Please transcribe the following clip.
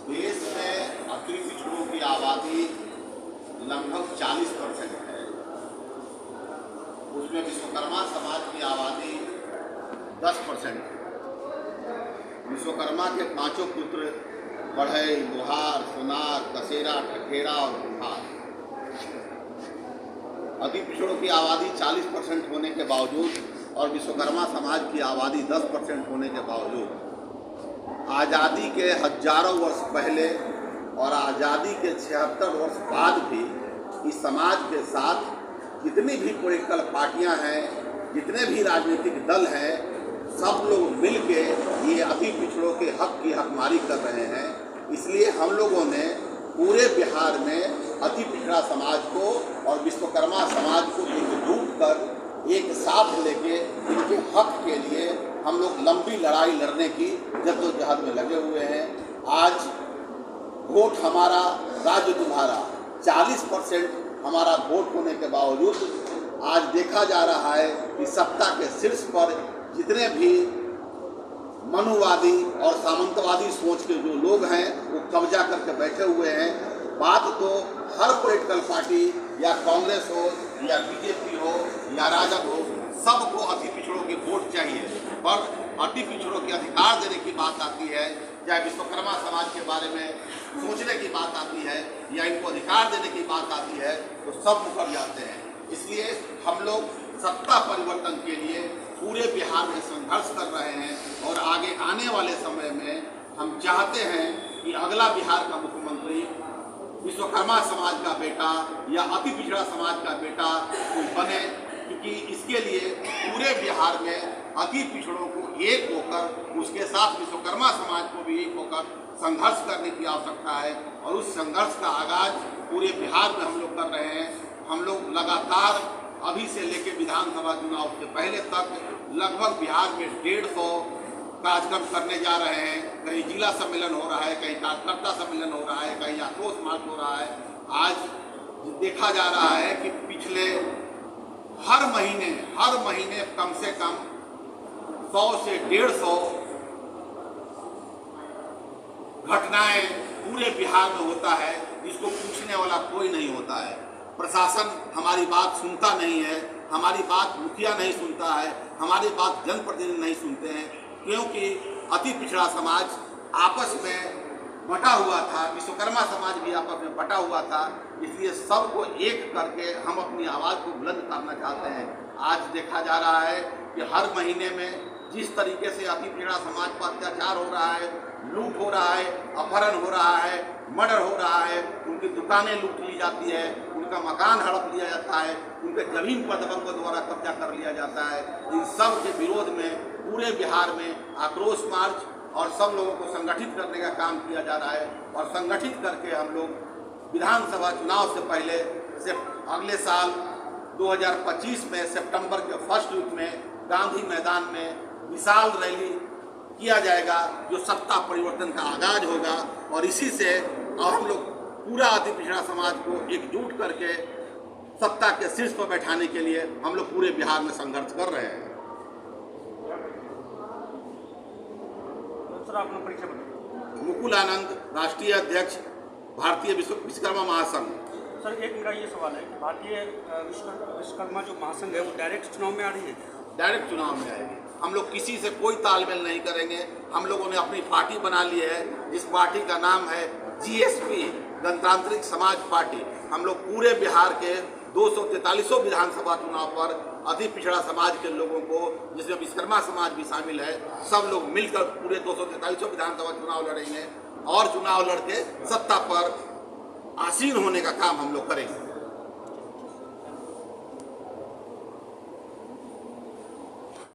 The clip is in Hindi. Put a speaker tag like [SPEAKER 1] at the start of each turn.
[SPEAKER 1] देश में अति पिछड़ों की आबादी लगभग 40% है। उसमें विश्वकर्मा समाज की आबादी 10% है। विश्वकर्मा के पांचों पुत्र बढ़ई, लोहार, सोनार, कसेरा, ठठेरा और कुम्हार। अति पिछड़ों की आबादी 40% होने के बावजूद और विश्वकर्मा समाज की आबादी 10% होने के बावजूद आज़ादी के हजारों वर्ष पहले और आज़ादी के 76 वर्ष बाद भी इस समाज के साथ जितनी भी पॉलिटिकल पार्टियां हैं, जितने भी राजनीतिक दल हैं, सब लोग मिल के ये अति पिछड़ों के हक की हकमारी कर रहे हैं। इसलिए हम लोगों ने पूरे बिहार में अति पिछड़ा समाज को और विश्वकर्मा समाज को एकजुट कर एक साथ लेके इनके हक के लिए हम लोग लंबी लड़ाई लड़ने की जद्दोजहद में लगे हुए हैं। आज वोट हमारा, राज्य तुम्हारा, 40% हमारा वोट होने के बावजूद आज देखा जा रहा है कि सत्ता के शीर्ष पर जितने भी मनुवादी और सामंतवादी सोच के जो लोग हैं वो कब्जा करके बैठे हुए हैं। बात तो हर पॉलिटिकल पार्टी या कांग्रेस हो या बीजेपी हो या राजद हो, सबको अति पिछड़ों की वोट चाहिए, पर अति पिछड़ों के अधिकार देने की बात आती है, चाहे विश्वकर्मा समाज के बारे में सोचने की बात आती है या इनको अधिकार देने की बात आती है, तो सब मुकर जाते हैं। इसलिए हम लोग सत्ता परिवर्तन के लिए पूरे बिहार में संघर्ष कर रहे हैं और आगे आने वाले समय में हम चाहते हैं कि अगला बिहार का मुख्यमंत्री विश्वकर्मा समाज का बेटा या अति पिछड़ा समाज का बेटा कोई बने, क्योंकि इसके लिए पूरे बिहार में अति पिछड़ों को एक होकर उसके साथ विश्वकर्मा समाज को भी एक होकर संघर्ष करने की आवश्यकता है। और उस संघर्ष का आगाज पूरे बिहार में हम लोग कर रहे हैं। हम लोग लगातार अभी से लेकर विधानसभा चुनाव से पहले तक लगभग बिहार में 150 कार्यक्रम करने जा रहे हैं। कहीं जिला सम्मेलन हो रहा है, कहीं कार्यकर्ता सम्मेलन हो रहा है, कहीं आक्रोश मार्च हो रहा है। आज देखा जा रहा है कि पिछले हर महीने कम से कम 100 से 150 घटनाएं पूरे बिहार में होता है, जिसको पूछने वाला कोई नहीं होता है। प्रशासन हमारी बात सुनता नहीं है, हमारी बात मुखिया नहीं सुनता है, हमारी बात जनप्रतिनिधि नहीं सुनते हैं, क्योंकि अति पिछड़ा समाज आपस में बटा हुआ था, विश्वकर्मा समाज भी आपस में बटा हुआ था। इसलिए सबको एक करके हम अपनी आवाज़ को बुलंद करना चाहते हैं। आज देखा जा रहा है कि हर महीने में जिस तरीके से अति पिछड़ा समाज पर अत्याचार हो रहा है, लूट हो रहा है, अपहरण हो रहा है, मर्डर हो रहा है, उनकी दुकानें लूट ली जाती है, उनका मकान हड़प लिया जाता है, उनके जमीन पर दबंगों द्वारा कब्जा कर लिया जाता है। इन सब के विरोध में पूरे बिहार में आक्रोश मार्च और सब लोगों को संगठित करने का काम किया जा रहा है। और संगठित करके हम लोग विधानसभा चुनाव से पहले से अगले साल 2025 में सितंबर के फर्स्ट वीक में गांधी मैदान में विशाल रैली किया जाएगा, जो सत्ता परिवर्तन का आगाज होगा। और इसी से हम लोग पूरा अति पिछड़ा समाज को एकजुट करके सत्ता के शीर्ष पर बैठाने के लिए हम लोग पूरे बिहार में संघर्ष कर रहे हैं। मुकुल आनंद, राष्ट्रीय अध्यक्ष, भारतीय विश्वकर्मा महासंघ।
[SPEAKER 2] सर, एक मेरा ये सवाल है कि भारतीय विश्वकर्मा जो महासंघ है वो डायरेक्ट चुनाव में आ रही है?
[SPEAKER 1] डायरेक्ट चुनाव में आएगी। हम लोग किसी से कोई तालमेल नहीं करेंगे। हम लोगों ने अपनी पार्टी बना ली है, जिस पार्टी का नाम है GSP, गणतांत्रिक समाज पार्टी। हम लोग पूरे बिहार के 243 विधानसभा चुनाव पर अति पिछड़ा समाज के लोगों को, जिसमें विश्वकर्मा समाज भी शामिल है, सब लोग मिलकर पूरे 243 विधानसभा चुनाव लड़ेंगे और चुनाव लड़के सत्ता पर आसीन होने का काम हम लोग करेंगे।